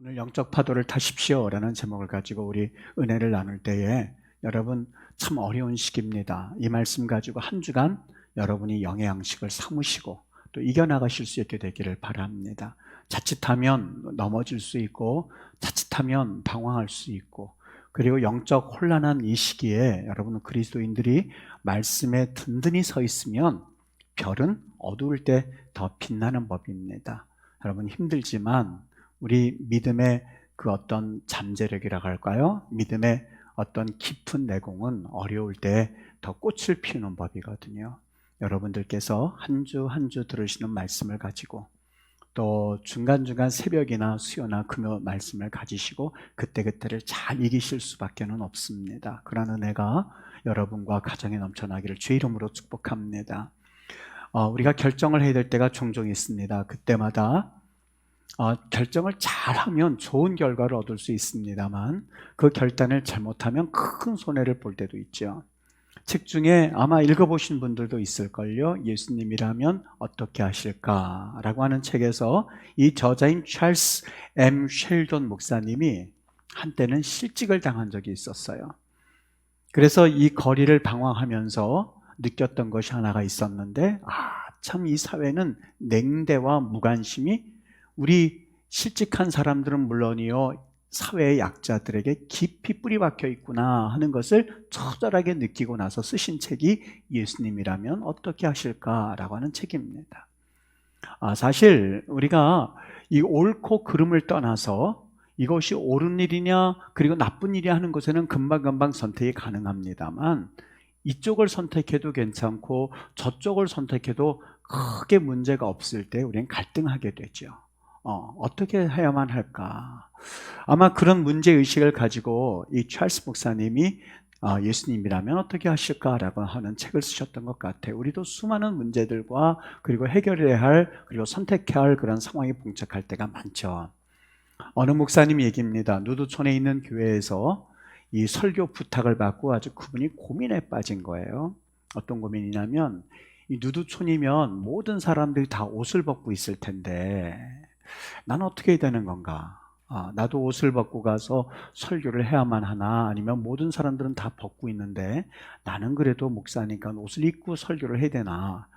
오늘 영적 파도를 타십시오라는 제목을 가지고 우리 은혜를 나눌 때에 여러분 참 어려운 시기입니다. 이 말씀 가지고 한 주간 여러분이 영의 양식을 삼으시고 또 이겨나가실 수 있게 되기를 바랍니다. 자칫하면 넘어질 수 있고 자칫하면 방황할 수 있고 그리고 영적 혼란한 이 시기에 여러분 그리스도인들이 말씀에 든든히 서 있으면 별은 어두울 때 더 빛나는 법입니다. 여러분 힘들지만 우리 믿음의 그 어떤 잠재력이라고 할까요? 믿음의 어떤 깊은 내공은 어려울 때 더 꽃을 피우는 법이거든요. 여러분들께서 한 주 한 주 들으시는 말씀을 가지고 또 중간중간 새벽이나 수요나 금요 말씀을 가지시고 그때그때를 잘 이기실 수밖에 없습니다. 그런 은혜가 여러분과 가정에 넘쳐나기를 주의 이름으로 축복합니다. 우리가 결정을 해야 될 때가 종종 있습니다. 그때마다 결정을 잘하면 좋은 결과를 얻을 수 있습니다만 그 결단을 잘못하면 큰 손해를 볼 때도 있죠. 책 중에 아마 읽어보신 분들도 있을걸요. 예수님이라면 어떻게 하실까? 라고 하는 책에서 이 저자인 찰스 M. 쉘돈 목사님이 한때는 실직을 당한 적이 있었어요. 그래서 이 거리를 방황하면서 느꼈던 것이 하나가 있었는데 참 이 사회는 냉대와 무관심이 우리 실직한 사람들은 물론이요 사회의 약자들에게 깊이 뿌리박혀 있구나 하는 것을 처절하게 느끼고 나서 쓰신 책이 예수님이라면 어떻게 하실까라고 하는 책입니다. 사실 우리가 이 옳고 그름을 떠나서 이것이 옳은 일이냐 그리고 나쁜 일이 하는 것에는 금방금방 선택이 가능합니다만 이쪽을 선택해도 괜찮고 저쪽을 선택해도 크게 문제가 없을 때 우리는 갈등하게 되죠. 어떻게 해야만 할까? 아마 그런 문제의식을 가지고 이 찰스 목사님이 예수님이라면 어떻게 하실까라고 하는 책을 쓰셨던 것 같아요. 우리도 수많은 문제들과 그리고 해결해야 할 그리고 선택해야 할 그런 상황이 봉착할 때가 많죠. 어느 목사님 얘기입니다. 누두촌에 있는 교회에서 이 설교 부탁을 받고 아주 그분이 고민에 빠진 거예요. 어떤 고민이냐면 이 누두촌이면 모든 사람들이 다 옷을 벗고 있을 텐데 나는 어떻게 해야 되는 건가? 나도 옷을 벗고 가서 설교를 해야만 하나? 아니면 모든 사람들은 다 벗고 있는데 나는 그래도 목사니까 옷을 입고 설교를 해야 되나?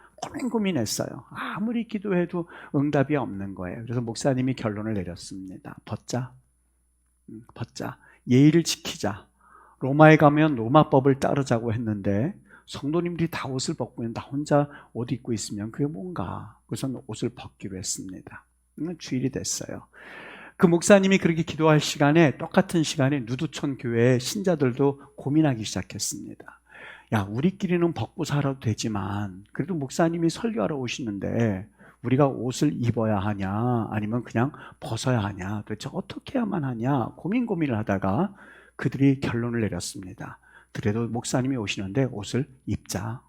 고민했어요. 아무리 기도해도 응답이 없는 거예요. 그래서 목사님이 결론을 내렸습니다. 벗자. 예의를 지키자. 로마에 가면 로마법을 따르자고 했는데 성도님들이 다 옷을 벗고 있는데 나 혼자 옷 입고 있으면 그게 뭔가? 그래서 옷을 벗기로 했습니다. 주일이 됐어요. 그 목사님이 그렇게 기도할 시간에 똑같은 시간에 누두촌 교회의 신자들도 고민하기 시작했습니다. 야, 우리끼리는 벗고 살아도 되지만 그래도 목사님이 설교하러 오시는데 우리가 옷을 입어야 하냐 아니면 그냥 벗어야 하냐 도대체 어떻게 해야만 하냐 고민을 하다가 그들이 결론을 내렸습니다. 그래도 목사님이 오시는데 옷을 입자.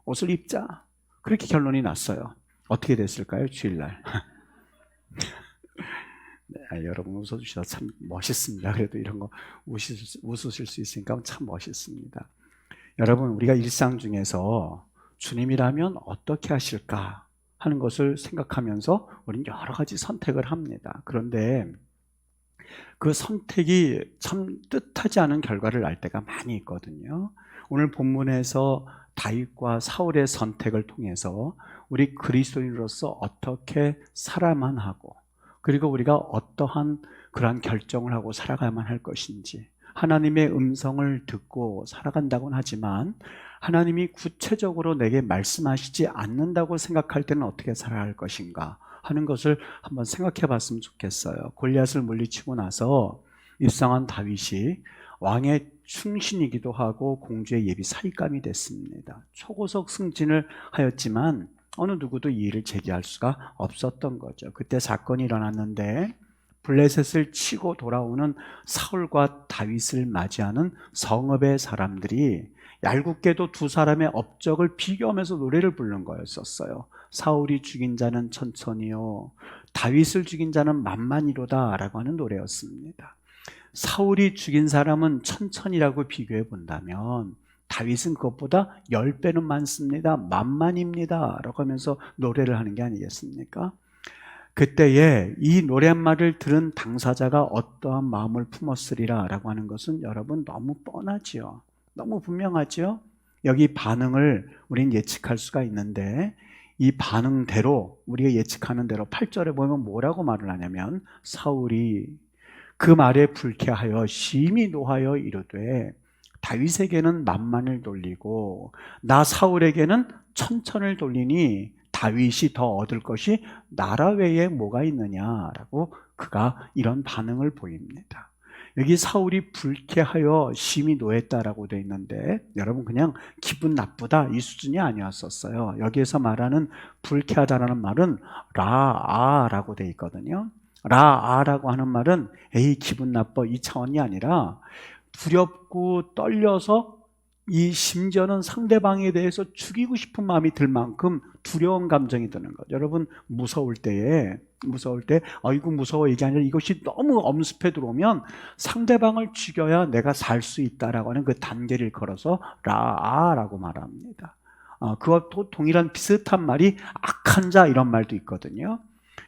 옷을 입자. 그렇게 결론이 났어요. 어떻게 됐을까요? 주일날. 네, 여러분 웃어주셔서 참 멋있습니다. 그래도 이런 거 웃으실 수 있으니까 참 멋있습니다. 여러분 우리가 일상 중에서 주님이라면 어떻게 하실까 하는 것을 생각하면서 우리는 여러 가지 선택을 합니다. 그런데 그 선택이 참 뜻하지 않은 결과를 날 때가 많이 있거든요. 오늘 본문에서 다윗과 사울의 선택을 통해서 우리 그리스도인으로서 어떻게 살아야만 하고 그리고 우리가 어떠한 그러한 결정을 하고 살아가야만 할 것인지 하나님의 음성을 듣고 살아간다고는 하지만 하나님이 구체적으로 내게 말씀하시지 않는다고 생각할 때는 어떻게 살아야 할 것인가 하는 것을 한번 생각해 봤으면 좋겠어요. 골리앗을 물리치고 나서 입성한 다윗이 왕의 충신이기도 하고 공주의 예비 사익감이 됐습니다. 초고속 승진을 하였지만 어느 누구도 이의를 제기할 수가 없었던 거죠. 그때 사건이 일어났는데 블레셋을 치고 돌아오는 사울과 다윗을 맞이하는 성읍의 사람들이 얄궂게도 두 사람의 업적을 비교하면서 노래를 부르는 거였었어요. 사울이 죽인 자는 천천히요 다윗을 죽인 자는 만만이로다 라고 하는 노래였습니다. 사울이 죽인 사람은 천천히라고 비교해 본다면 다윗은 그것보다 10배는 많습니다. 만만입니다 라고 하면서 노래를 하는 게 아니겠습니까? 그때에 이 노랫말을 들은 당사자가 어떠한 마음을 품었으리라 라고 하는 것은 여러분 너무 뻔하지요. 너무 분명하지요. 여기 반응을 우리는 예측할 수가 있는데 이 반응대로 우리가 예측하는 대로 8절에 보면 뭐라고 말을 하냐면 사울이 그 말에 불쾌하여 심히 노하여 이르되 다윗에게는 만만을 돌리고 나 사울에게는 천천을 돌리니 다윗이 더 얻을 것이 나라 외에 뭐가 있느냐라고 그가 이런 반응을 보입니다. 여기 사울이 불쾌하여 심히 노했다라고 되어 있는데 여러분 그냥 기분 나쁘다 이 수준이 아니었었어요. 여기에서 말하는 불쾌하다라는 말은 라아라고 되어 있거든요. 라아라고 하는 말은 에이 기분 나빠 이 차원이 아니라 두렵고 떨려서 이 심지어는 상대방에 대해서 죽이고 싶은 마음이 들 만큼 두려운 감정이 드는 거죠. 여러분 무서울 때 아이고 무서워 이게 아니라 이것이 너무 엄습해 들어오면 상대방을 죽여야 내가 살 수 있다라고 하는 그 단계를 걸어서 라아라고 말합니다. 그와 또 동일한 비슷한 말이 악한 자 이런 말도 있거든요.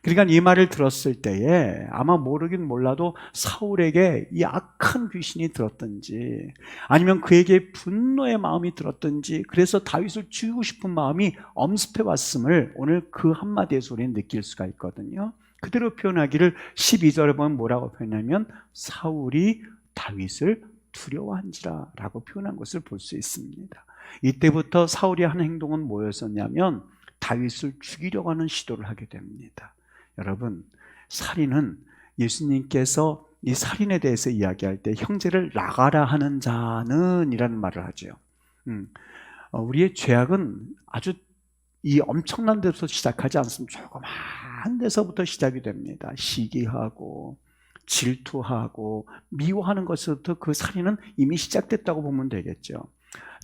그러니까 이 말을 들었을 때에 아마 모르긴 몰라도 사울에게 이 악한 귀신이 들었든지 아니면 그에게 분노의 마음이 들었든지 그래서 다윗을 죽이고 싶은 마음이 엄습해 왔음을 오늘 그 한마디에서 우리는 느낄 수가 있거든요. 그대로 표현하기를 12절에 보면 뭐라고 표현하면 사울이 다윗을 두려워한지라 라고 표현한 것을 볼 수 있습니다. 이때부터 사울이 한 행동은 뭐였었냐면 다윗을 죽이려고 하는 시도를 하게 됩니다. 여러분 살인은 예수님께서 이 살인에 대해서 이야기할 때 형제를 나가라 하는 자는 이라는 말을 하죠. 우리의 죄악은 아주 이 엄청난 데서 시작하지 않습니다. 조그만 데서부터 시작이 됩니다. 시기하고 질투하고 미워하는 것부터 그 살인은 이미 시작됐다고 보면 되겠죠.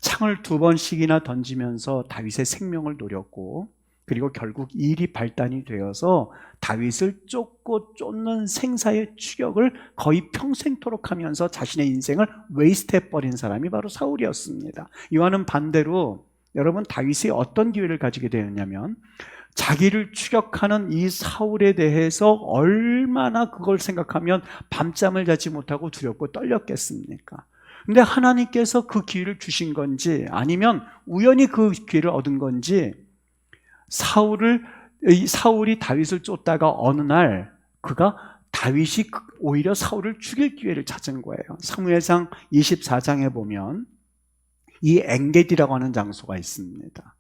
창을 2번씩이나 던지면서 다윗의 생명을 노렸고 그리고 결국 일이 발단이 되어서 다윗을 쫓고 쫓는 생사의 추격을 거의 평생토록 하면서 자신의 인생을 웨이스트해버린 사람이 바로 사울이었습니다. 이와는 반대로 여러분 다윗이 어떤 기회를 가지게 되었냐면 자기를 추격하는 이 사울에 대해서 얼마나 그걸 생각하면 밤잠을 자지 못하고 두렵고 떨렸겠습니까? 근데 하나님께서 그 기회를 주신 건지 아니면 우연히 그 기회를 얻은 건지 사울이 다윗을 쫓다가 어느 날 그가 다윗이 오히려 사울을 죽일 기회를 찾은 거예요. 사무엘상 24장에 보면 이 엔게디라고 하는 장소가 있습니다.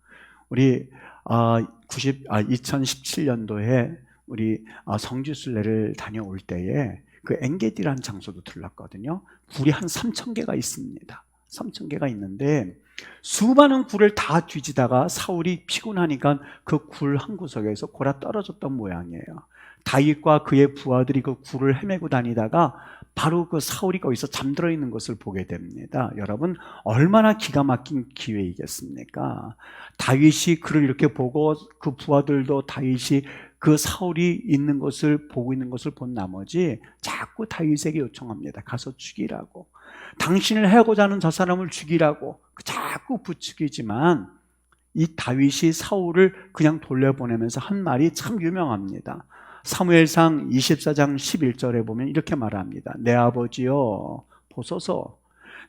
우리 2017년도에 우리 성지순례를 다녀올 때에 그 엔게디라는 장소도 들렀거든요. 굴이 한 3,000개가 있습니다. 3,000개가 있는데 수많은 굴을 다 뒤지다가 사울이 피곤하니까 그 굴 한 구석에서 골아 떨어졌던 모양이에요. 다윗과 그의 부하들이 그 굴을 헤매고 다니다가 바로 그 사울이 거기서 잠들어 있는 것을 보게 됩니다. 여러분 얼마나 기가 막힌 기회이겠습니까? 다윗이 그를 이렇게 보고 그 부하들도 다윗이 그 사울이 있는 것을 보고 있는 것을 본 나머지 자꾸 다윗에게 요청합니다. 가서 죽이라고. 당신을 해고자 하는 저 사람을 죽이라고 자꾸 부추기지만 이 다윗이 사울을 그냥 돌려보내면서 한 말이 참 유명합니다. 사무엘상 24장 11절에 보면 이렇게 말합니다. 내 아버지여 보소서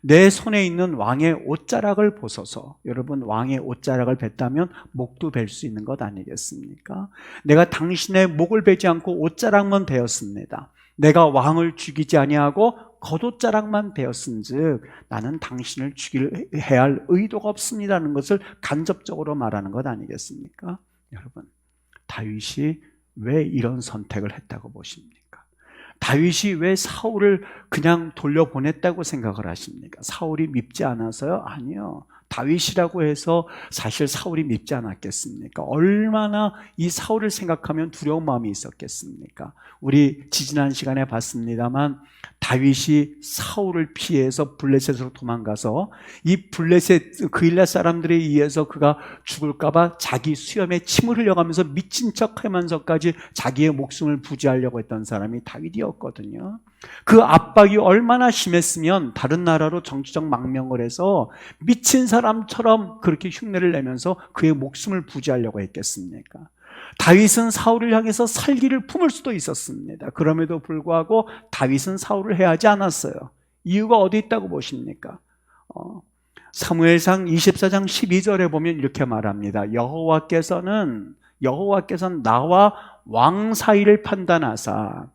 내 손에 있는 왕의 옷자락을 보소서. 여러분 왕의 옷자락을 뱉다면 목도 벨 수 있는 것 아니겠습니까? 내가 당신의 목을 베지 않고 옷자락만 베었습니다. 내가 왕을 죽이지 아니하고 겉옷자락만 베었은즉 나는 당신을 해야 할 의도가 없습니다라는 것을 간접적으로 말하는 것 아니겠습니까? 여러분 다윗이 왜 이런 선택을 했다고 보십니까? 다윗이 왜 사울을 그냥 돌려보냈다고 생각을 하십니까? 사울이 밉지 않아서요? 아니요. 다윗이라고 해서 사실 사울이 밉지 않았겠습니까? 얼마나 이 사울을 생각하면 두려운 마음이 있었겠습니까? 우리 지지난 시간에 봤습니다만 다윗이 사울을 피해서 블레셋으로 도망가서 이 블레셋 그일라 사람들에 의해서 그가 죽을까 봐 자기 수염에 침을 흘려가면서 미친 척하면서까지 자기의 목숨을 부지하려고 했던 사람이 다윗이었거든요. 그 압박이 얼마나 심했으면 다른 나라로 정치적 망명을 해서 미친 사람처럼 그렇게 흉내를 내면서 그의 목숨을 부지하려고 했겠습니까? 다윗은 사울을 향해서 살기를 품을 수도 있었습니다. 그럼에도 불구하고 다윗은 사울을 해하지 않았어요. 이유가 어디 있다고 보십니까? 사무엘상 24장 12절에 보면 이렇게 말합니다. 여호와께서는 나와 왕 사이를 판단하사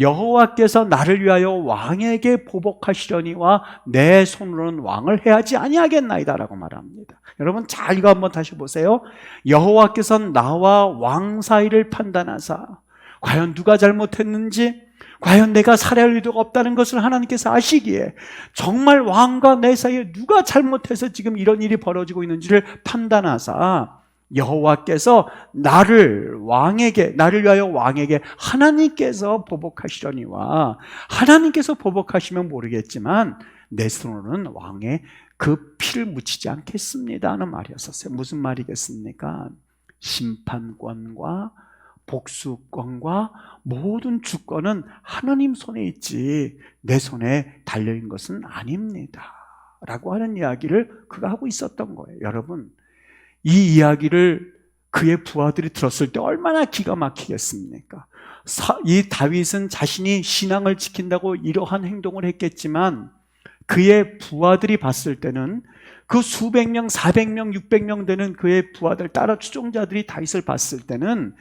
여호와께서 나를 위하여 왕에게 보복하시려니와 내 손으로는 왕을 해하지 아니하겠나이다 라고 말합니다. 여러분 잘 이거 한번 다시 보세요. 여호와께서 나와 왕 사이를 판단하사, 과연 누가 잘못했는지, 과연 내가 살해할 의도가 없다는 것을 하나님께서 아시기에 정말 왕과 내 사이에 누가 잘못해서 지금 이런 일이 벌어지고 있는지를 판단하사 여호와께서 나를 위하여 왕에게 하나님께서 보복하시려니와, 하나님께서 보복하시면 모르겠지만 내 손으로는 왕의 그 피를 묻히지 않겠습니다 하는 말이었었어요. 무슨 말이겠습니까? 심판권과 복수권과 모든 주권은 하나님 손에 있지 내 손에 달려있는 것은 아닙니다 라고 하는 이야기를 그가 하고 있었던 거예요. 여러분, 이 이야기를 그의 부하들이 들었을 때 얼마나 기가 막히겠습니까? 이 다윗은 자신이 신앙을 지킨다고 이러한 행동을 했겠지만 그의 부하들이 봤을 때는 그 수백 명, 400명, 600명 되는 그의 부하들, 따라 추종자들이 다윗을 봤을 때는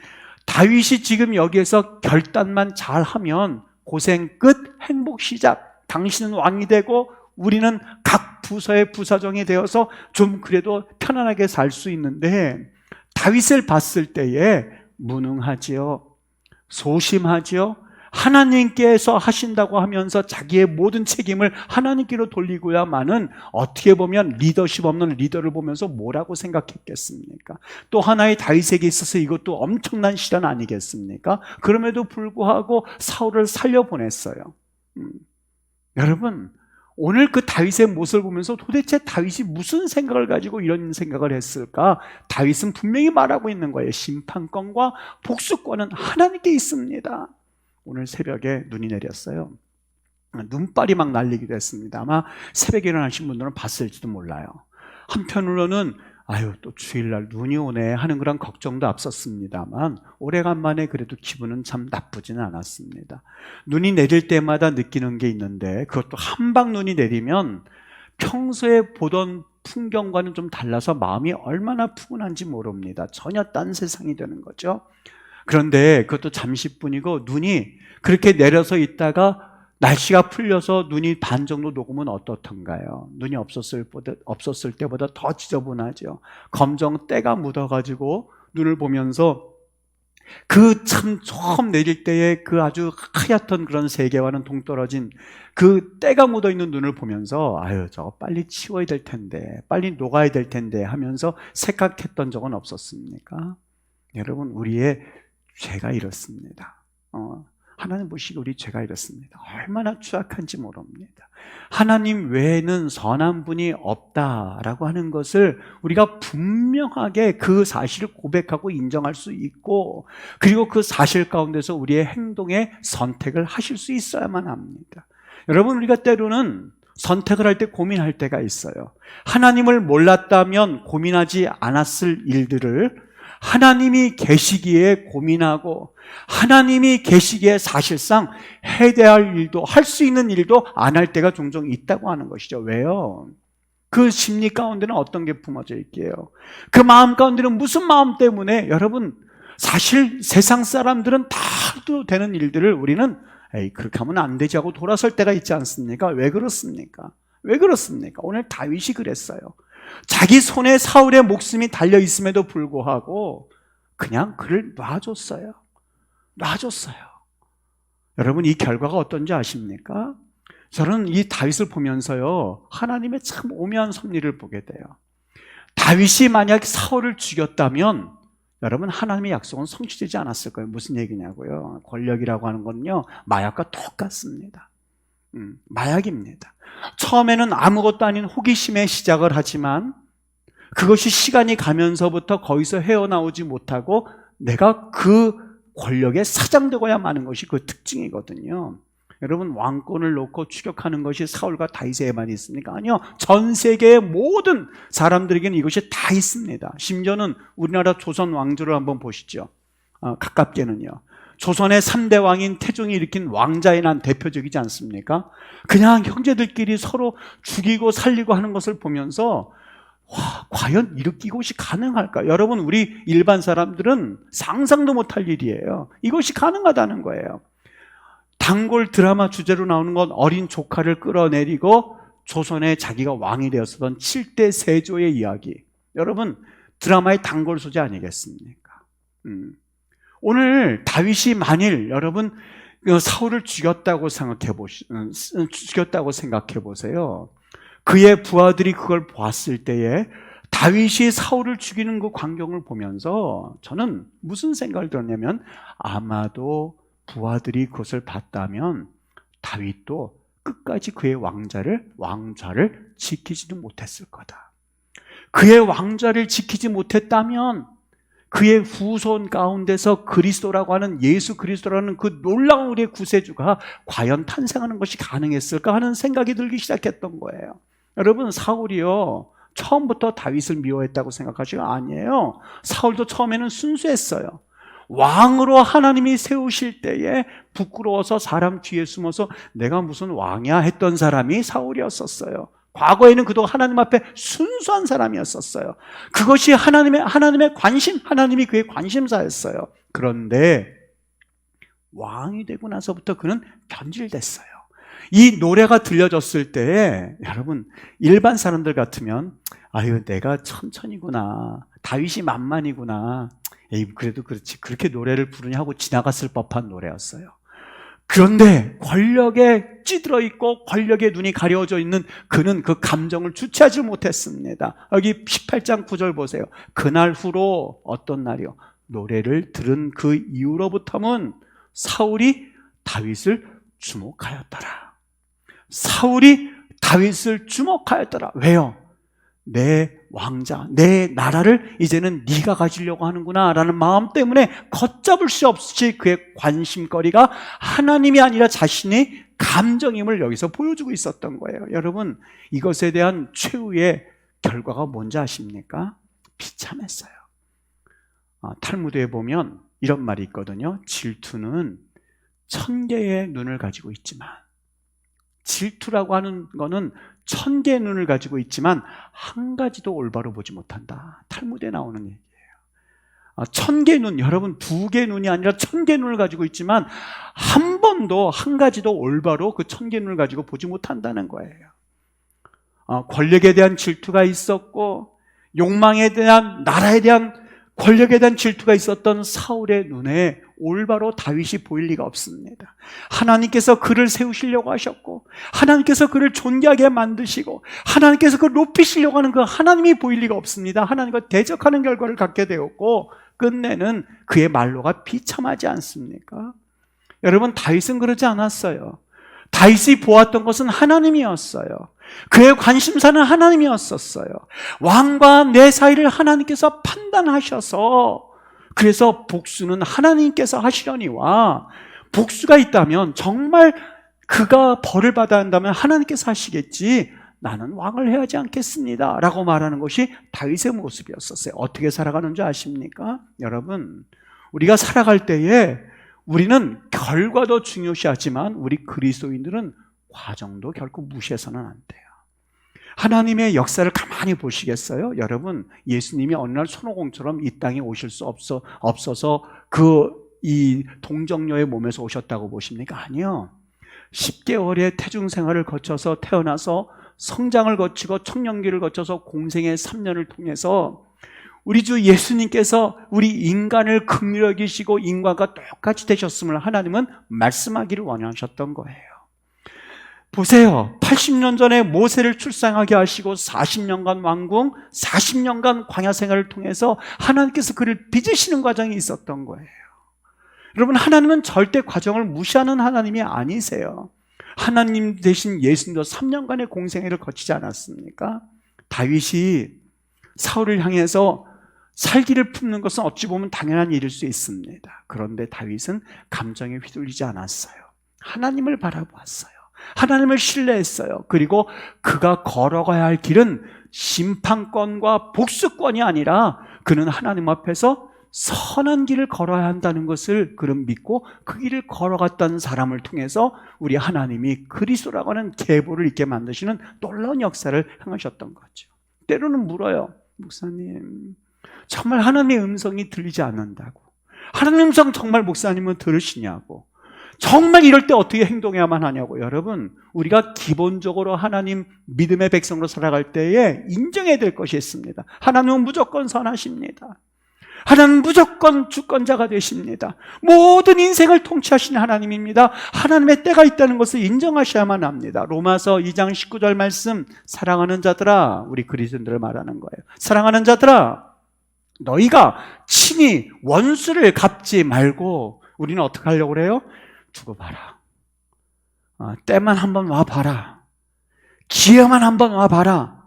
다윗이 지금 여기에서 결단만 잘하면 고생 끝, 행복 시작, 당신은 왕이 되고 우리는 각 부서의 부사정이 되어서 좀 그래도 편안하게 살 수 있는데, 다윗을 봤을 때에 무능하지요, 소심하지요, 하나님께서 하신다고 하면서 자기의 모든 책임을 하나님께로 돌리고야만은 어떻게 보면 리더십 없는 리더를 보면서 뭐라고 생각했겠습니까? 또 하나의 다윗에게 있어서 이것도 엄청난 시련 아니겠습니까? 그럼에도 불구하고 사울을 살려보냈어요. 여러분, 오늘 그 다윗의 모습을 보면서 도대체 다윗이 무슨 생각을 가지고 이런 생각을 했을까? 다윗은 분명히 말하고 있는 거예요. 심판권과 복수권은 하나님께 있습니다. 오늘 새벽에 눈이 내렸어요. 눈발이 막 날리기도 했습니다. 아마 새벽에 일어나신 분들은 봤을지도 몰라요. 한편으로는 또 주일날 눈이 오네 하는 그런 걱정도 앞섰습니다만 오래간만에 그래도 기분은 참 나쁘지는 않았습니다. 눈이 내릴 때마다 느끼는 게 있는데, 그것도 한방 눈이 내리면 평소에 보던 풍경과는 좀 달라서 마음이 얼마나 푸근한지 모릅니다. 전혀 딴 세상이 되는 거죠. 그런데 그것도 잠시뿐이고, 눈이 그렇게 내려서 있다가 날씨가 풀려서 눈이 반 정도 녹으면 어떻던가요? 눈이 없었을 때보다 더 지저분하죠. 검정 때가 묻어가지고 눈을 보면서 그 참 처음 내릴 때의 그 아주 하얗던 그런 세계와는 동떨어진 그 때가 묻어있는 눈을 보면서 저거 빨리 치워야 될 텐데, 빨리 녹아야 될 텐데 하면서 생각했던 적은 없었습니까? 여러분, 우리의 죄가 이렇습니다. 하나님 보시기에 우리 죄가 이렇습니다. 얼마나 추악한지 모릅니다. 하나님 외에는 선한 분이 없다라고 하는 것을 우리가 분명하게 그 사실을 고백하고 인정할 수 있고, 그리고 그 사실 가운데서 우리의 행동에 선택을 하실 수 있어야만 합니다. 여러분, 우리가 때로는 선택을 할 때 고민할 때가 있어요. 하나님을 몰랐다면 고민하지 않았을 일들을 하나님이 계시기에 고민하고, 하나님이 계시기에 사실상 해야 할 일도, 할 수 있는 일도 안 할 때가 종종 있다고 하는 것이죠. 왜요? 그 심리 가운데는 어떤 게 품어져 있게요? 그 마음 가운데는 무슨 마음 때문에? 여러분, 사실 세상 사람들은 다 해도 되는 일들을 우리는 그렇게 하면 안 되지 하고 돌아설 때가 있지 않습니까? 왜 그렇습니까? 오늘 다윗이 그랬어요. 자기 손에 사울의 목숨이 달려 있음에도 불구하고 그냥 그를 놔줬어요. 여러분, 이 결과가 어떤지 아십니까? 저는 이 다윗을 보면서요, 하나님의 참 오묘한 섭리를 보게 돼요. 다윗이 만약 사울을 죽였다면 여러분, 하나님의 약속은 성취되지 않았을 거예요. 무슨 얘기냐고요? 권력이라고 하는 건요, 마약과 똑같습니다. 마약입니다. 처음에는 아무것도 아닌 호기심에 시작을 하지만 그것이 시간이 가면서부터 거기서 헤어나오지 못하고 내가 그 권력에 사장되고야 마는 것이 그 특징이거든요. 여러분, 왕권을 놓고 추격하는 것이 사울과 다윗에만 있습니까? 아니요. 전 세계의 모든 사람들에게는 이것이 다 있습니다. 심지어는 우리나라 조선 왕조를 한번 보시죠. 가깝게는요. 조선의 3대 왕인 태종이 일으킨 왕자에 난 대표적이지 않습니까? 그냥 형제들끼리 서로 죽이고 살리고 하는 것을 보면서 과연 이것이 가능할까? 여러분, 우리 일반 사람들은 상상도 못할 일이에요. 이것이 가능하다는 거예요. 단골 드라마 주제로 나오는 건 어린 조카를 끌어내리고 조선에 자기가 왕이 되었었던 7대 세조의 이야기. 여러분, 드라마의 단골 소재 아니겠습니까? 오늘 다윗이 만일 여러분 사울을 죽였다고 생각해 보세요. 그의 부하들이 그걸 보았을 때에 다윗이 사울을 죽이는 그 광경을 보면서 저는 무슨 생각을 들었냐면, 아마도 부하들이 그것을 봤다면 다윗도 끝까지 그의 왕좌를 지키지도 못했을 거다. 그의 왕좌를 지키지 못했다면 그의 후손 가운데서 그리스도라고 하는, 예수 그리스도라는 그 놀라운 우리의 구세주가 과연 탄생하는 것이 가능했을까 하는 생각이 들기 시작했던 거예요. 여러분, 사울이요, 처음부터 다윗을 미워했다고 생각하시고 아니에요. 사울도 처음에는 순수했어요. 왕으로 하나님이 세우실 때에 부끄러워서 사람 뒤에 숨어서 내가 무슨 왕이야 했던 사람이 사울이었었어요. 과거에는 그도 하나님 앞에 순수한 사람이었었어요. 그것이 하나님의 관심, 하나님이 그의 관심사였어요. 그런데 왕이 되고 나서부터 그는 변질됐어요. 이 노래가 들려졌을 때 여러분, 일반 사람들 같으면 아유, 내가 천천히구나, 다윗이 만만이구나, 에이, 그래도 그렇지, 그렇게 노래를 부르냐 하고 지나갔을 법한 노래였어요. 그런데 권력에 찌들어 있고 권력의 눈이 가려져 있는 그는 그 감정을 주체하지 못했습니다. 여기 18장 9절 보세요. 그날 후로, 어떤 날이요? 노래를 들은 그 이후로부터는 사울이 다윗을 주목하였더라. 사울이 다윗을 주목하였더라. 왜요? 내 왕자, 내 나라를 이제는 네가 가지려고 하는구나 라는 마음 때문에 걷잡을 수 없이 그의 관심거리가 하나님이 아니라 자신의 감정임을 여기서 보여주고 있었던 거예요. 여러분, 이것에 대한 최후의 결과가 뭔지 아십니까? 비참했어요. 탈무드에 보면 이런 말이 있거든요. 질투는 1000개의 눈을 가지고 있지만, 질투라고 하는 거는 1000개의 눈을 가지고 있지만 한 가지도 올바로 보지 못한다. 탈무드에 나오는 얘기예요. 1000개의 눈, 여러분 2개의 눈이 아니라 1000개의 눈을 가지고 있지만 한 번도, 한 가지도 올바로 그 1000개의 눈을 가지고 보지 못한다는 거예요. 권력에 대한 질투가 있었고, 욕망에 대한, 나라에 대한, 권력에 대한 질투가 있었던 사울의 눈에 올바로 다윗이 보일 리가 없습니다. 하나님께서 그를 세우시려고 하셨고, 하나님께서 그를 존귀하게 만드시고, 하나님께서 그를 높이시려고 하는 그 하나님이 보일 리가 없습니다. 하나님과 대적하는 결과를 갖게 되었고, 끝내는 그의 말로가 비참하지 않습니까? 여러분, 다윗은 그러지 않았어요. 다윗이 보았던 것은 하나님이었어요. 그의 관심사는 하나님이었었어요. 왕과 내 사이를 하나님께서 판단하셔서, 그래서 복수는 하나님께서 하시려니와, 복수가 있다면 정말 그가 벌을 받아야 한다면 하나님께서 하시겠지, 나는 왕을 해야 하지 않겠습니다 라고 말하는 것이 다윗의 모습이었었어요. 어떻게 살아가는 줄 아십니까? 여러분, 우리가 살아갈 때에 우리는 결과도 중요시하지만 우리 그리스도인들은 과정도 결코 무시해서는 안 돼요. 하나님의 역사를 가만히 보시겠어요? 여러분, 예수님이 어느 날 손오공처럼 이 땅에 오실 수 없어서 이 동정녀의 몸에서 오셨다고 보십니까? 아니요. 10개월의 태중 생활을 거쳐서 태어나서 성장을 거치고 청년기를 거쳐서 공생의 3년을 통해서 우리 주 예수님께서 우리 인간을 긍휼히 여기시고 인간과 똑같이 되셨음을 하나님은 말씀하기를 원하셨던 거예요. 보세요. 80년 전에 모세를 출산하게 하시고 40년간 왕궁, 40년간 광야 생활을 통해서 하나님께서 그를 빚으시는 과정이 있었던 거예요. 여러분, 하나님은 절대 과정을 무시하는 하나님이 아니세요. 하나님 대신 예수님도 3년간의 공생애를 거치지 않았습니까? 다윗이 사울을 향해서 살기를 품는 것은 어찌 보면 당연한 일일 수 있습니다. 그런데 다윗은 감정에 휘둘리지 않았어요. 하나님을 바라보았어요. 하나님을 신뢰했어요. 그리고 그가 걸어가야 할 길은 심판권과 복수권이 아니라 그는 하나님 앞에서 선한 길을 걸어야 한다는 것을 그런 믿고 그 길을 걸어갔던 사람을 통해서 우리 하나님이 그리스도라고 하는 계보를 있게 만드시는 놀라운 역사를 행하셨던 거죠. 때로는 물어요. 목사님, 정말 하나님의 음성이 들리지 않는다고. 하나님의 음성 정말 목사님은 들으시냐고. 정말 이럴 때 어떻게 행동해야만 하냐고. 여러분, 우리가 기본적으로 하나님 믿음의 백성으로 살아갈 때에 인정해야 될 것이 있습니다. 하나님은 무조건 선하십니다. 하나님은 무조건 주권자가 되십니다. 모든 인생을 통치하시는 하나님입니다. 하나님의 때가 있다는 것을 인정하셔야만 합니다. 로마서 2장 19절 말씀, 사랑하는 자들아, 우리 그리스도인들을 말하는 거예요. 사랑하는 자들아, 너희가 친히 원수를 갚지 말고, 우리는 어떻게 하려고 그래요? 두고 봐라. 때만 한번 와봐라. 기회만 한번 와봐라.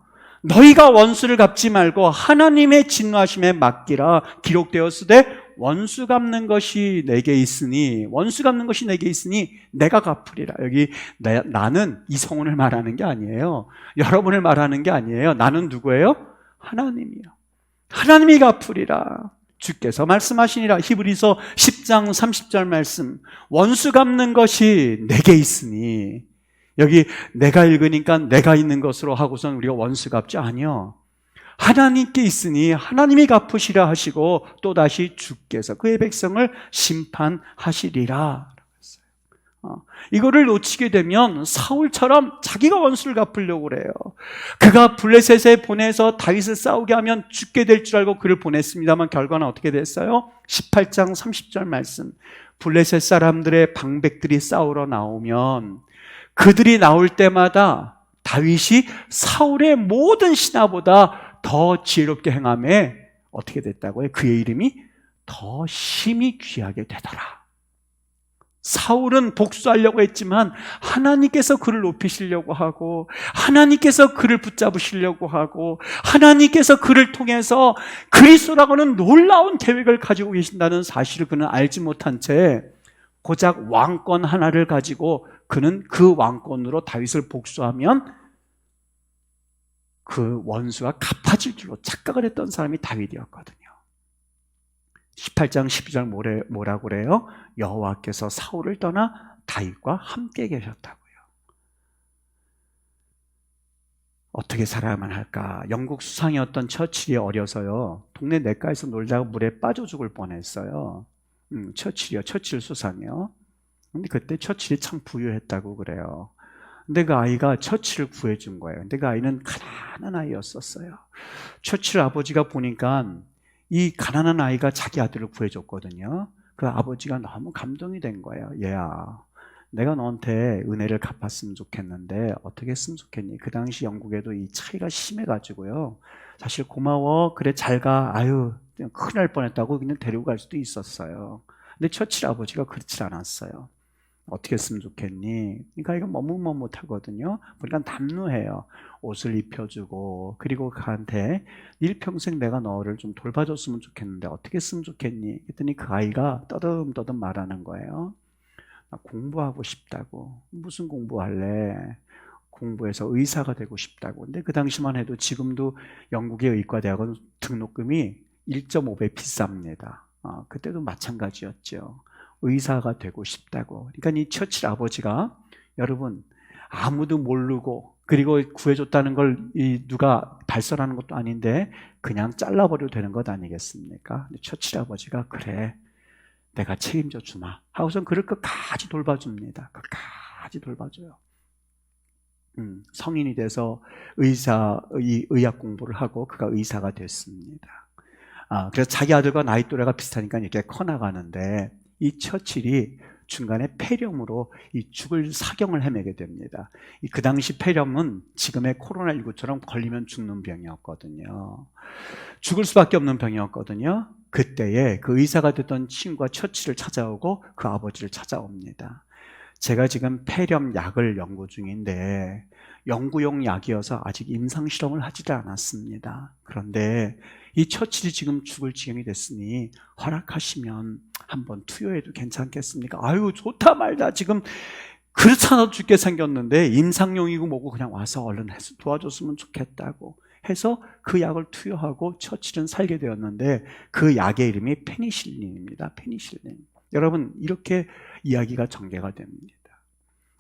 너희가 원수를 갚지 말고 하나님의 진노하심에 맡기라. 기록되었으되 원수 갚는 것이 내게 있으니, 원수 갚는 것이 내게 있으니 내가 갚으리라. 여기 나는 이성훈을 말하는 게 아니에요. 여러분을 말하는 게 아니에요. 나는 누구예요? 하나님이요. 하나님이 갚으리라. 주께서 말씀하시니라. 히브리서 10장 30절 말씀, 원수 갚는 것이 내게 있으니, 여기 내가 읽으니까 내가 있는 것으로 하고선 우리가 원수 갚지 아니요. 하나님께 있으니 하나님이 갚으시라 하시고 또다시 주께서 그의 백성을 심판하시리라. 이거를 놓치게 되면 사울처럼 자기가 원수를 갚으려고 그래요. 그가 블레셋에 보내서 다윗을 싸우게 하면 죽게 될 줄 알고 그를 보냈습니다만 결과는 어떻게 됐어요? 18장 30절 말씀, 블레셋 사람들의 방백들이 싸우러 나오면 그들이 나올 때마다 다윗이 사울의 모든 신하보다 더 지혜롭게 행함에 어떻게 됐다고요? 그의 이름이 더 심히 귀하게 되더라. 사울은 복수하려고 했지만 하나님께서 그를 높이시려고 하고, 하나님께서 그를 붙잡으시려고 하고, 하나님께서 그를 통해서 그리스도라고 하는 놀라운 계획을 가지고 계신다는 사실을 그는 알지 못한 채 고작 왕권 하나를 가지고 그는 그 왕권으로 다윗을 복수하면 그 원수가 갚아질 줄로 착각을 했던 사람이 다윗이었거든요. 18장 12절 뭐라고 그래요? 여호와께서 사울을 떠나 다윗과 함께 계셨다고요. 어떻게 살아야만 할까? 영국 수상이었던 처칠이 어려서요, 동네 냇가에서 놀다가 물에 빠져 죽을 뻔했어요. 처칠 수상이요. 근데 그때 처칠이 참 부유했다고 그래요. 근데 그 아이가 처칠을 구해준 거예요. 근데 그 아이는 가난한 아이였었어요. 처칠 아버지가 보니까 이 가난한 아이가 자기 아들을 구해줬거든요. 그 아버지가 너무 감동이 된 거예요. 얘야, 내가 너한테 은혜를 갚았으면 좋겠는데 어떻게 했으면 좋겠니? 그 당시 영국에도 이 차이가 심해가지고요, 사실 고마워, 그래 잘 가, 아유 큰일 날 뻔했다고 그냥 데리고 갈 수도 있었어요. 근데 처칠 아버지가 그렇지 않았어요. 어떻게 했으면 좋겠니? 그러니까 이거 머뭇머뭇하거든요. 보니까 남루해요. 옷을 입혀주고, 그리고 그한테 일평생 내가 너를 좀 돌봐줬으면 좋겠는데 어떻게 했으면 좋겠니? 그랬더니 그 아이가 떠듬떠듬 말하는 거예요. 나 공부하고 싶다고. 무슨 공부할래? 공부해서 의사가 되고 싶다고. 근데 그 당시만 해도 지금도 영국의 의과대학은 등록금이 1.5배 비쌉니다. 그때도 마찬가지였죠. 의사가 되고 싶다고. 그러니까 이 처칠 아버지가, 여러분, 아무도 모르고 그리고 구해줬다는 걸 누가 발설하는 것도 아닌데 그냥 잘라버려도 되는 것 아니겠습니까? 처칠 아버지가 그래, 내가 책임져 주마 하고선 그를 끝까지 돌봐줍니다. 끝까지 돌봐줘요. 성인이 돼서 의학 공부를 하고 그가 의사가 됐습니다. 그래서 자기 아들과 나이 또래가 비슷하니까 이렇게 커나가는데 이 처칠이 중간에 폐렴으로 이 죽을 사경을 헤매게 됩니다. 그 당시 폐렴은 지금의 코로나19처럼 걸리면 죽는 병이었거든요. 죽을 수밖에 없는 병이었거든요. 그때에 그 의사가 됐던 친구가 처칠을 찾아오고 그 아버지를 찾아옵니다. 제가 지금 폐렴 약을 연구 중인데 연구용 약이어서 아직 임상실험을 하지도 않았습니다. 그런데 이 처칠이 지금 죽을 지경이 됐으니 허락하시면 한번 투여해도 괜찮겠습니까? 아유, 좋다 말다. 지금 그렇잖아 죽게 생겼는데 임상용이고 뭐고 그냥 와서 얼른 해서 도와줬으면 좋겠다고. 해서 그 약을 투여하고 처칠은 살게 되었는데 그 약의 이름이 페니실린입니다. 페니실린. 여러분, 이렇게 이야기가 전개가 됩니다.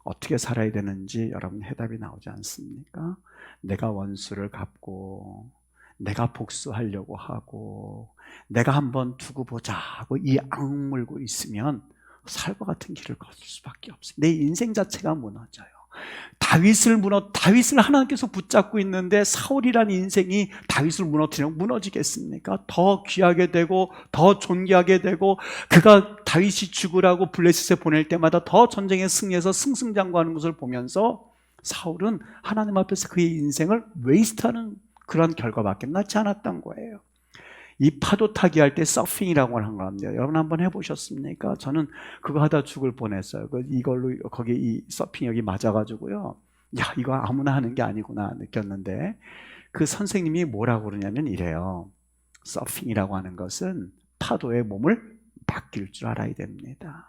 어떻게 살아야 되는지 여러분 해답이 나오지 않습니까? 내가 원수를 갚고 내가 복수하려고 하고 내가 한번 두고 보자 하고 이 악물고 있으면 살과 같은 길을 걷을 수밖에 없어요. 내 인생 자체가 무너져요. 다윗을 하나님께서 붙잡고 있는데 사울이라는 인생이 다윗을 무너뜨리면 무너지겠습니까? 더 귀하게 되고 더 존귀하게 되고 그가 다윗이 죽으라고 블레셋에 보낼 때마다 더 전쟁에 승리해서 승승장구하는 것을 보면서 사울은 하나님 앞에서 그의 인생을 웨이스트하는 그런 결과밖에 나지 않았던 거예요. 이 파도 타기 할 때 서핑이라고 하는 겁니다. 여러분 한번 해보셨습니까? 저는 그거 하다 죽을 뻔했어요. 이걸로 거기 이 서핑 여기 맞아가지고요. 야, 이거 아무나 하는 게 아니구나 느꼈는데 그 선생님이 뭐라고 그러냐면 이래요. 서핑이라고 하는 것은 파도에 몸을 맡길 줄 알아야 됩니다.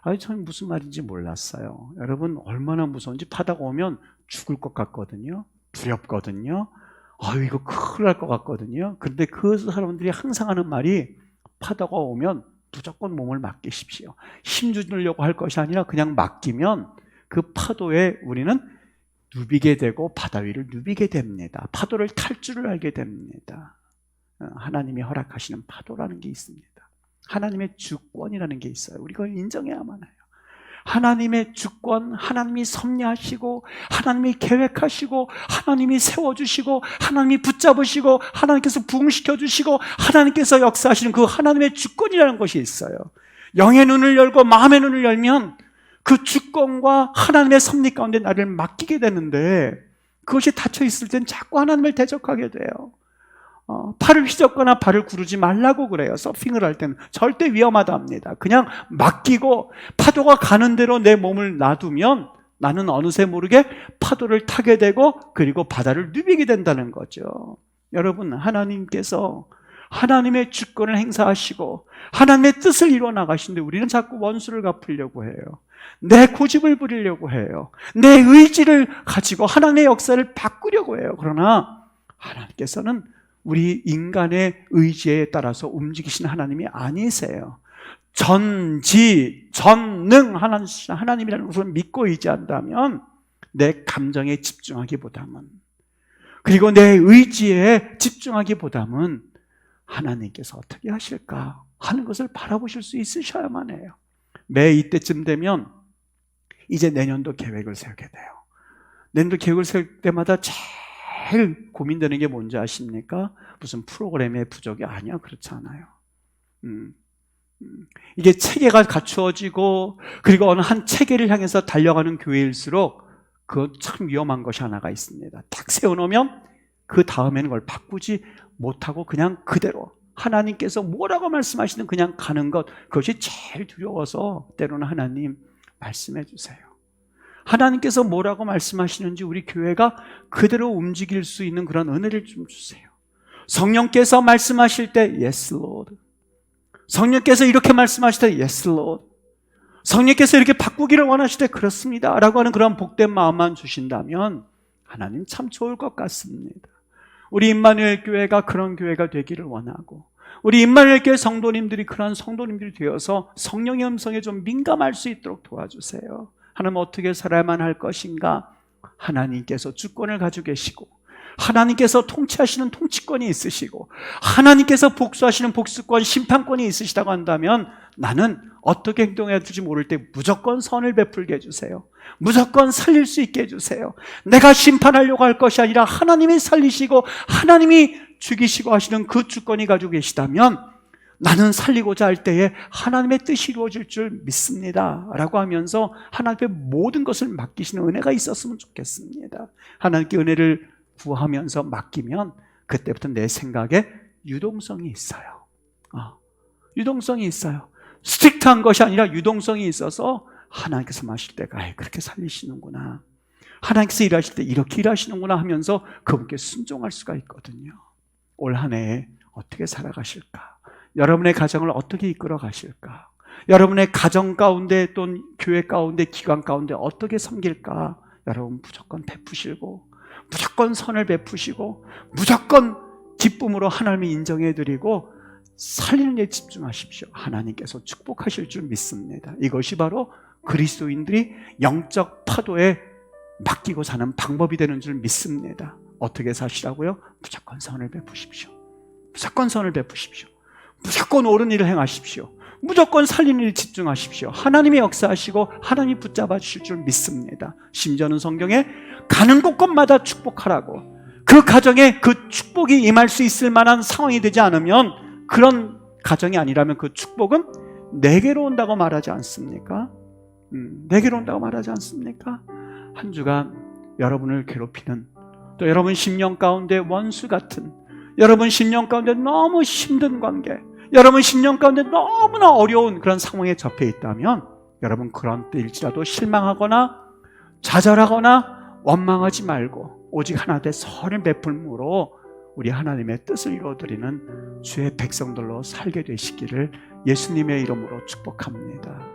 아니, 저는 무슨 말인지 몰랐어요. 여러분 얼마나 무서운지 파도가 오면 죽을 것 같거든요. 두렵거든요. 이거 큰일 날 것 같거든요. 그런데 그 사람들이 항상 하는 말이 파도가 오면 무조건 몸을 맡기십시오. 힘주려고 할 것이 아니라 그냥 맡기면 그 파도에 우리는 누비게 되고 바다 위를 누비게 됩니다. 파도를 탈 줄을 알게 됩니다. 하나님이 허락하시는 파도라는 게 있습니다. 하나님의 주권이라는 게 있어요. 우리가 인정해야만 해요. 하나님의 주권, 하나님이 섭리하시고 하나님이 계획하시고 하나님이 세워주시고 하나님이 붙잡으시고 하나님께서 부흥시켜 주시고 하나님께서 역사하시는 그 하나님의 주권이라는 것이 있어요. 영의 눈을 열고 마음의 눈을 열면 그 주권과 하나님의 섭리 가운데 나를 맡기게 되는데 그것이 닫혀 있을 땐 자꾸 하나님을 대적하게 돼요. 팔을 휘젓거나 발을 구르지 말라고 그래요. 서핑을 할 때는 절대 위험하답니다. 그냥 맡기고 파도가 가는 대로 내 몸을 놔두면 나는 어느새 모르게 파도를 타게 되고 그리고 바다를 누비게 된다는 거죠. 여러분, 하나님께서 하나님의 주권을 행사하시고 하나님의 뜻을 이루어 나가시는데 우리는 자꾸 원수를 갚으려고 해요. 내 고집을 부리려고 해요. 내 의지를 가지고 하나님의 역사를 바꾸려고 해요. 그러나 하나님께서는 우리 인간의 의지에 따라서 움직이신 하나님이 아니세요. 전지, 전능 하나님이라는 것을 믿고 의지한다면 내 감정에 집중하기보다는 그리고 내 의지에 집중하기보다는 하나님께서 어떻게 하실까 하는 것을 바라보실 수 있으셔야만 해요. 매 이때쯤 되면 이제 내년도 계획을 세우게 돼요. 내년도 계획을 세울 때마다 제일 고민되는 게 뭔지 아십니까? 무슨 프로그램의 부족이 아니야. 그렇지 않아요. 이게 체계가 갖추어지고 그리고 어느 한 체계를 향해서 달려가는 교회일수록 그건 참 위험한 것이 하나가 있습니다. 딱 세워놓으면 그 다음에는 그걸 바꾸지 못하고 그냥 그대로 하나님께서 뭐라고 말씀하시든 그냥 가는 것, 그것이 제일 두려워서 때로는 하나님 말씀해 주세요. 하나님께서 뭐라고 말씀하시는지 우리 교회가 그대로 움직일 수 있는 그런 은혜를 좀 주세요. 성령께서 말씀하실 때 Yes Lord, 성령께서 이렇게 말씀하실 때 Yes Lord, 성령께서 이렇게 바꾸기를 원하실 때 그렇습니다 라고 하는 그런 복된 마음만 주신다면 하나님 참 좋을 것 같습니다. 우리 임마누엘 교회가 그런 교회가 되기를 원하고 우리 임마누엘 교회 성도님들이 그런 성도님들이 되어서 성령의 음성에 좀 민감할 수 있도록 도와주세요. 하나님 어떻게 살아야만 할 것인가? 하나님께서 주권을 가지고 계시고 하나님께서 통치하시는 통치권이 있으시고 하나님께서 복수하시는 복수권, 심판권이 있으시다고 한다면 나는 어떻게 행동해야 될지 모를 때 무조건 선을 베풀게 해주세요. 무조건 살릴 수 있게 해주세요. 내가 심판하려고 할 것이 아니라 하나님이 살리시고 하나님이 죽이시고 하시는 그 주권이 가지고 계시다면 나는 살리고자 할 때에 하나님의 뜻이 이루어질 줄 믿습니다 라고 하면서 하나님의 모든 것을 맡기시는 은혜가 있었으면 좋겠습니다. 하나님께 은혜를 구하면서 맡기면 그때부터 내 생각에 유동성이 있어요. 유동성이 있어요. 스트릭트한 것이 아니라 유동성이 있어서 하나님께서 마실 때가 그렇게 살리시는구나, 하나님께서 일하실 때 이렇게 일하시는구나 하면서 그분께 순종할 수가 있거든요. 올 한 해에 어떻게 살아가실까? 여러분의 가정을 어떻게 이끌어 가실까? 여러분의 가정 가운데 또는 교회 가운데 기관 가운데 어떻게 섬길까? 여러분 무조건 베푸시고 무조건 선을 베푸시고 무조건 기쁨으로 하나님이 인정해드리고 살리는 데 집중하십시오. 하나님께서 축복하실 줄 믿습니다. 이것이 바로 그리스도인들이 영적 파도에 맡기고 사는 방법이 되는 줄 믿습니다. 어떻게 사시라고요? 무조건 선을 베푸십시오. 무조건 선을 베푸십시오. 무조건 옳은 일을 행하십시오. 무조건 살리는 일에 집중하십시오. 하나님이 역사하시고 하나님이 붙잡아 주실 줄 믿습니다. 심지어는 성경에 가는 곳곳마다 축복하라고, 그 가정에 그 축복이 임할 수 있을 만한 상황이 되지 않으면, 그런 가정이 아니라면 그 축복은 내게로 온다고 말하지 않습니까? 내게로 온다고 말하지 않습니까? 한 주간 여러분을 괴롭히는, 또 여러분 심령 가운데 원수 같은, 여러분 심령 가운데 너무 힘든 관계, 여러분 심령 가운데 너무나 어려운 그런 상황에 접해 있다면, 여러분 그런 때일지라도 실망하거나 좌절하거나 원망하지 말고 오직 하나 되 선을 베풀므로 우리 하나님의 뜻을 이루어드리는 주의 백성들로 살게 되시기를 예수님의 이름으로 축복합니다.